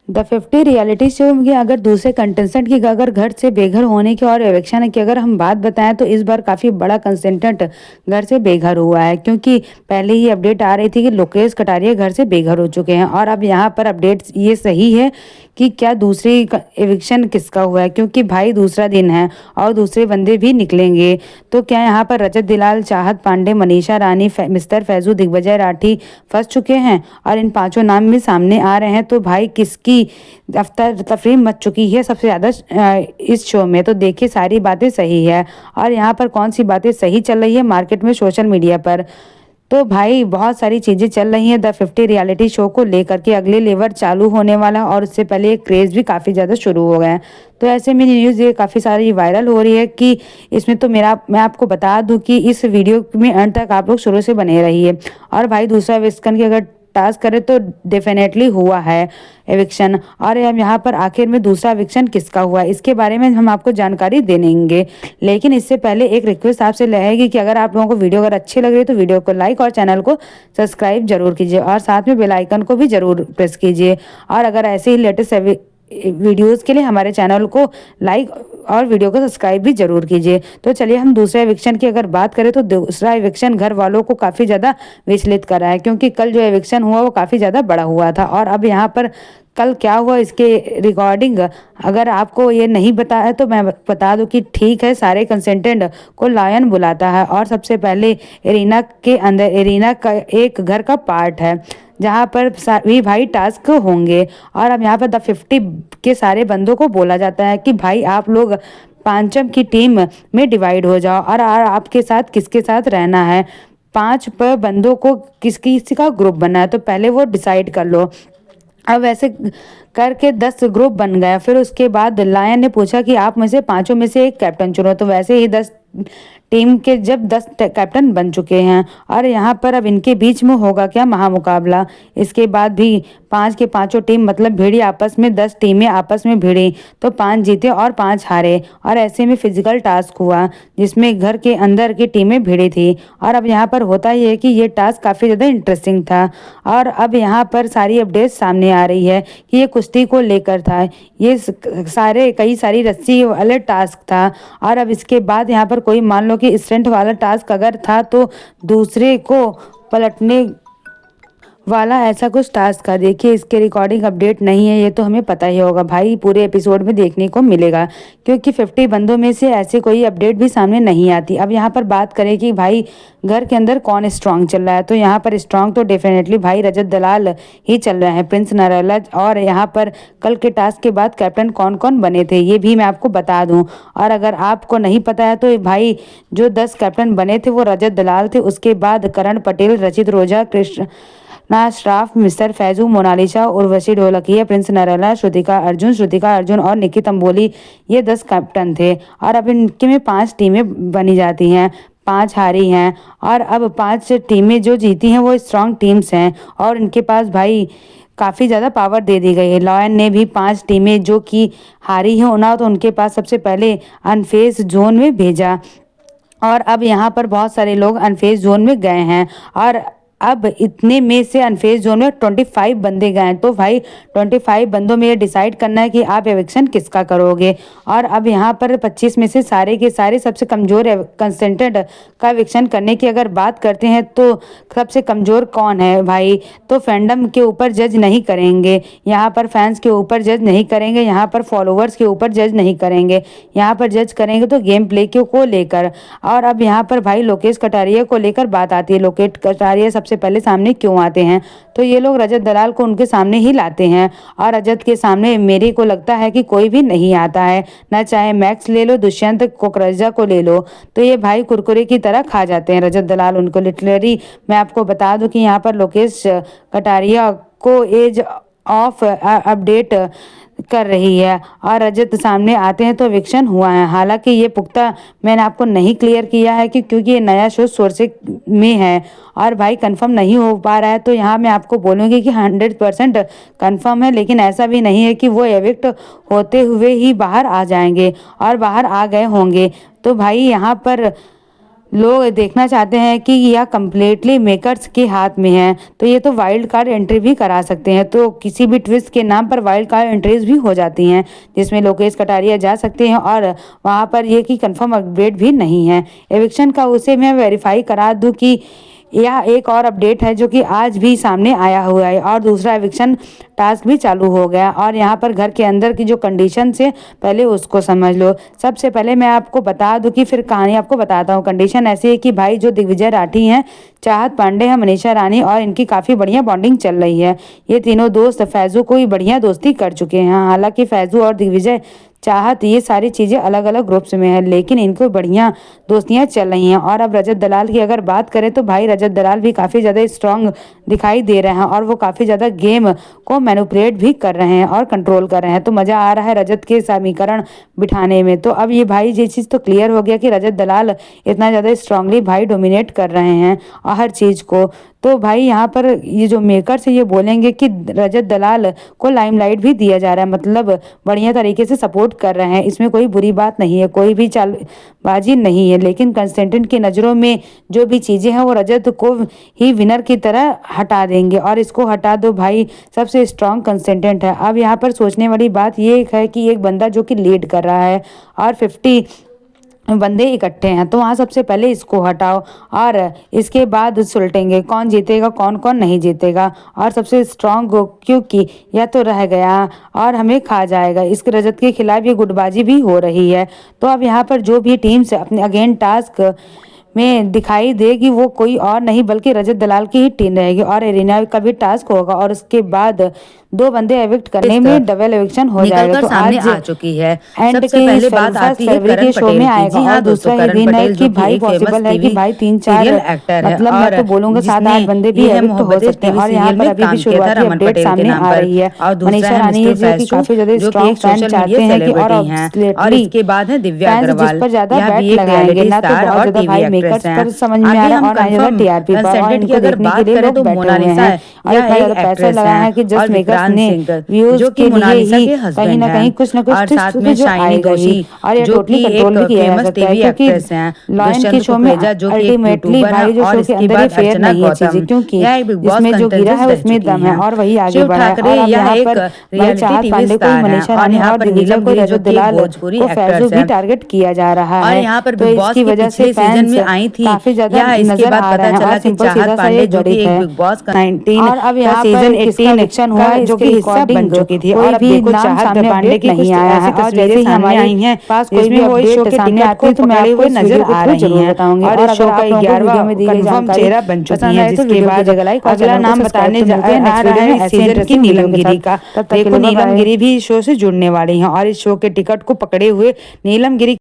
The 50 reality show में अगर दूसरे कंटेस्टेंट की अगर घर से बेघर होने की और एविक्शन की अगर हम बात बताएं तो इस बार काफ़ी बड़ा कंटेस्टेंट घर से बेघर हुआ है, क्योंकि पहले ही अपडेट आ रही थी कि लोकेश कटारिया घर से बेघर हो चुके हैं। और अब यहाँ पर अपडेट ये सही है कि क्या दूसरी एविक्शन किसका हुआ है, क्योंकि भाई दूसरा दिन है और दूसरे बंदे भी निकलेंगे। तो क्या यहाँ पर रजत दिलाल, चाहत पांडे, मनीषा रानी, मिस्टर फैजू, दिग्विजय राठी फंस चुके हैं और इन पांचों नाम भी सामने आ रहे हैं। तो भाई किसकी अफ्तर तफरीह मच चुकी है सबसे ज़्यादा इस शो में। तो देखिए सारी बातें सही है और यहाँ पर कौन सी बातें सही चल रही है मार्केट में, सोशल मीडिया पर। तो भाई बहुत सारी चीज़ें चल रही हैं द 50 रियलिटी शो को लेकर के। अगले लेवल चालू होने वाला है और उससे पहले एक क्रेज़ भी काफ़ी ज़्यादा शुरू हो गया है। तो ऐसे में न्यूज़ ये काफ़ी सारी वायरल हो रही है कि इसमें तो मैं आपको बता दूं कि इस वीडियो में अंत तक आप लोग शुरू से बने रहिए। और भाई दूसरा विस्कन की अगर टास्क करे तो डेफिनेटली हुआ है एविक्शन। और हम यहाँ पर आखिर में दूसरा एविक्शन किसका हुआ है इसके बारे में हम आपको जानकारी दे देंगे। लेकिन इससे पहले एक रिक्वेस्ट आपसे रहेगी कि अगर आप लोगों को वीडियो अगर अच्छी लग रही है तो वीडियो को लाइक और चैनल को सब्सक्राइब जरूर कीजिए और साथ में बेल आइकन को भी जरूर प्रेस कीजिए। और अगर ऐसे ही लेटेस्ट वीडियोस के लिए हमारे चैनल को लाइक और वीडियो को सब्सक्राइब भी जरूर कीजिए। तो चलिए हम दूसरे एविक्शन की अगर बात करें तो दूसरा एविक्शन घर वालों को काफ़ी ज़्यादा विचलित कर रहा है, क्योंकि कल जो एविक्शन हुआ वो काफ़ी ज़्यादा बड़ा हुआ था। और अब यहाँ पर कल क्या हुआ इसके रिकॉर्डिंग अगर आपको ये नहीं पता है तो मैं बता दूं कि ठीक है, सारे कंसेंटेंट को लायन बुलाता है और सबसे पहले एरिना के अंदर एरिना का एक घर का पार्ट है जहाँ पर सभी भाई टास्क होंगे। और अब यहाँ पर द 50 के सारे बंदों को बोला जाता है कि भाई आप लोग पांचम की टीम में डिवाइड हो जाओ और आपके साथ किसके साथ रहना है। पांच पर बंदों को किसी का ग्रुप बनना है तो पहले वो डिसाइड कर लो। अब वैसे करके 10 ग्रुप बन गया। फिर उसके बाद लायन ने पूछा कि आप में से पांचों में से एक कैप्टन चुनो। तो वैसे ही 10 टीम के जब 10 कैप्टन बन चुके हैं और यहाँ पर अब इनके बीच में होगा क्या महामुकाबला। इसके बाद भी पांच के पांचों टीम मतलब भिड़ी आपस में 10 टीमें आपस में भिड़ी तो 5 जीते और 5 हारे। और ऐसे में फिजिकल टास्क हुआ जिसमें घर के अंदर की टीमें भिड़ी थी। और अब यहाँ पर होता ही है कि ये टास्क काफ़ी ज़्यादा इंटरेस्टिंग था। और अब यहाँ पर सारी अपडेट सामने आ रही है कि ये कुश्ती को लेकर था, ये कई सारी रस्सी वाले टास्क था। और अब इसके बाद यहाँ पर कोई मान लो कि स्टंट वाला टास्क अगर था तो दूसरे को पलटने वाला ऐसा कुछ टास्क का देखिए इसके रिकॉर्डिंग अपडेट नहीं है, ये तो हमें पता ही होगा भाई पूरे एपिसोड में देखने को मिलेगा, क्योंकि 50 बंदों में से ऐसे कोई अपडेट भी सामने नहीं आती। अब यहाँ पर बात करें कि भाई घर के अंदर कौन स्ट्रांग चल रहा है तो यहाँ पर स्ट्रांग तो डेफिनेटली भाई रजत दलाल ही चल रहे हैं, प्रिंस नरेला। और यहाँ पर कल के टास्क के बाद कैप्टन कौन कौन बने थे ये भी मैं आपको बता दूं। और अगर आपको नहीं पता है तो भाई जो 10 कैप्टन बने थे वो रजत दलाल थे, उसके बाद करण पटेल, रचित रोजा, कृष्ण ना श्राफ, मिस्टर फैजू, मोनालिसा, उर्वशी ढोलकिया, प्रिंस नरेला, श्रुतिका अर्जुन और निकी तंबोली, ये 10 कैप्टन थे। और अब इनके में 5 टीमें बनी जाती हैं, 5 हारी हैं। और अब 5 टीमें जो जीती हैं वो स्ट्रांग टीम्स हैं और इनके पास भाई काफ़ी ज़्यादा पावर दे दी गई है। लॉयन ने भी 5 टीमें जो कि हारी हैं ना तो उनके पास सबसे पहले अनफेस जोन में भेजा। और अब यहाँ पर बहुत सारे लोग अनफेस जोन में गए हैं और अब इतने में से अनफेस जोन में 25 बंदे गए हैं। तो भाई 25 बंदों में ये डिसाइड करना है कि आप एविक्शन किसका करोगे। और अब यहाँ पर 25 में से सारे के सारे सबसे कमज़ोर कंसेंटेंट का एविक्शन करने की अगर बात करते हैं तो सबसे कमज़ोर कौन है भाई, तो फैंडम के ऊपर जज नहीं करेंगे, यहाँ पर फैंस के ऊपर जज नहीं करेंगे, यहाँ पर फॉलोअर्स के ऊपर जज नहीं करेंगे, यहाँ पर जज करेंगे तो गेम प्ले को लेकर। और अब यहाँ पर भाई लोकेश कटारिया को लेकर बात आती है। लोकेश कटारिया सबसे पहले सामने क्यों आते हैं तो ये लोग रजत दलाल को उनके सामने ही लाते हैं और रजत के सामने मेरे को लगता है कि कोई भी नहीं आता है ना, चाहे मैक्स ले लो, दुष्यंत कोकरजा को ले लो तो ये भाई कुरकुरे की तरह खा जाते हैं रजत दलाल उनको लिटरली। मैं आपको बता दूं कि यहाँ पर लोकेश कटारिया को एज ऑफ अपडेट कर रही है और रजत सामने आते हैं तो एविक्शन हुआ है। हालांकि ये पुख्ता मैंने आपको नहीं क्लियर किया है कि क्योंकि ये नया शो सोर्स में है और भाई कंफर्म नहीं हो पा रहा है। तो यहाँ मैं आपको बोलूँगी कि 100% कंफर्म है, लेकिन ऐसा भी नहीं है कि वो एविक्ट होते हुए ही बाहर आ जाएंगे और बाहर आ गए होंगे। तो भाई यहाँ पर लोग देखना चाहते हैं कि यह कम्प्लीटली मेकर्स के हाथ में है, तो ये तो वाइल्ड कार्ड एंट्री भी करा सकते हैं। तो किसी भी ट्विस्ट के नाम पर वाइल्ड कार्ड एंट्रीज भी हो जाती हैं, जिसमें लोकेश कटारिया जा सकते हैं और वहां पर ये कि कंफर्म अपडेट भी नहीं है एविक्शन का। उसे मैं वेरीफाई करा दूं कि यह एक और अपडेट है जो कि आज भी सामने आया हुआ है और दूसरा एविक्शन टास्क भी चालू हो गया। और यहाँ पर घर के अंदर की जो कंडीशन है पहले उसको समझ लो। सबसे पहले मैं आपको बता दूं कि फिर कहानी आपको बताता हूँ। कंडीशन ऐसी है कि भाई जो दिग्विजय राठी हैं, चाहत पांडे हैं, मनीषा रानी और इनकी काफ़ी बढ़िया बॉन्डिंग चल रही है। ये तीनों दोस्त फैजू को ही बढ़िया दोस्ती कर चुके हैं। हालांकि फैजू और दिग्विजय चाहत ये सारी चीज़ें अलग अलग ग्रुप्स में है, लेकिन इनको बढ़िया दोस्तियां चल रही हैं। और अब रजत दलाल की अगर बात करें तो भाई रजत दलाल भी काफ़ी ज़्यादा स्ट्रांग दिखाई दे रहे हैं और वो काफ़ी ज़्यादा गेम को मैनिपुलेट भी कर रहे हैं और कंट्रोल कर रहे हैं। तो मज़ा आ रहा है रजत के समीकरण बिठाने में। तो अब ये भाई ये चीज़ तो क्लियर हो गया कि रजत दलाल इतना ज़्यादा स्ट्रांगली भाई डोमिनेट कर रहे हैं और हर चीज़ को। तो भाई यहाँ पर ये जो मेकर्स है ये बोलेंगे कि रजत दलाल को लाइमलाइट भी दिया जा रहा है, मतलब बढ़िया तरीके से सपोर्ट कर रहे हैं। इसमें कोई बुरी बात नहीं है, कोई भी चालबाजी नहीं है, लेकिन कंस्टेंटेंट की नज़रों में जो भी चीज़ें हैं वो रजत को ही विनर की तरह हटा देंगे और इसको हटा दो भाई सबसे स्ट्रांग कंस्टेंटेंट है। अब यहाँ पर सोचने वाली बात ये है कि एक बंदा जो कि लीड कर रहा है और 50 बंदे इकट्ठे हैं, तो वहाँ सबसे पहले इसको हटाओ और इसके बाद सुलटेंगे कौन जीतेगा कौन कौन नहीं जीतेगा और सबसे स्ट्रांग हो, क्योंकि यह तो रह गया और हमें खा जाएगा। इसके रजत के खिलाफ ये गुटबाजी भी हो रही है। तो अब यहाँ पर जो भी टीम्स अपने अगेन टास्क में दिखाई देगी वो कोई और नहीं बल्कि रजत दलाल की ही टीम रहेगी और एरिना का भी टास्क होगा और उसके बाद 2 बंदे एविक्ट करने में डबल एविक्शन हो जाएगा। तो सामने आज आ चुकी है। एंड सबसे पहले बात आती है फरवरी के शो में आएगा और दूसरा ये दिन है कि भाई पॉसिबल है कि भाई 3-4 मतलब मैं तो बोलूंगा 7-8 बंदे भी एविक्ट हो सकते हैं। और यहाँ पर अभी भी शुरुआती अपडेट सामने आ रही है। मनीषा रानी है जो कि काफी ज्यादा स्ट्रॉन्ग फैन चाहते हैं कि और इसके बाद है दिव्या अग्रवाल, जिस पर ज्यादा बैट लगाएंगे ना तो बहुत ज्यादा भाई मेकर्स पर समझ में आ रहा है और ना ज्यादा टीआरपी पर। और इनको देखने के लिए लोग बैठे हुए हैं और इतना ज्यादा पैसा लगाया है कि जस्ट मेकर्स ने व्यूज के लिए ही कहीं ना कहीं कुछ ना कुछ ट्विस्ट जो आएगा ही। और ये टोटली कंट्रोल भी किया जा सकता है क्योंकि लॉयन के शो में अल्टीमेटली भाई जो शो के अंदर ही फेयर नहीं है चीजें, क्योंकि इसमें जो गिरा है उसमें दम है और वही आगे बढ़ा है। और अब यहाँ पर भाई चाहत पांडे को, मनीषा रानी और दिग्विजय को, रजत दलाल को फैजू भी टारगेट किया जा रहा है। तो इसकी वजह से फैंस काफी ज्यादा नजर आ रहे हैं और सिंपल सीधा सा ये गणित है 19 और अब यहाँ पर इसका इलेक्शन हुआ है जो कि हिस्सा बन चुकी थी और भी नाम सामने पांडे की नहीं आया है। और जैसे ही हमारे आई हैं पास कोई भी अपडेट सामने आती है तो मैं आपको नजर आ रही है बताऊंगी। और शो का 11वां में दी गई जानकारी चेहरा बन चुकी है, जिसके बाद अगला नाम बताने जा रहा है सीजन की नीलम गिरी का। देखो नीलम गिरी भी इस शो से जुड़ने वाली हैं और इस शो के टिकट को पकड़े हुए नीलम गिरी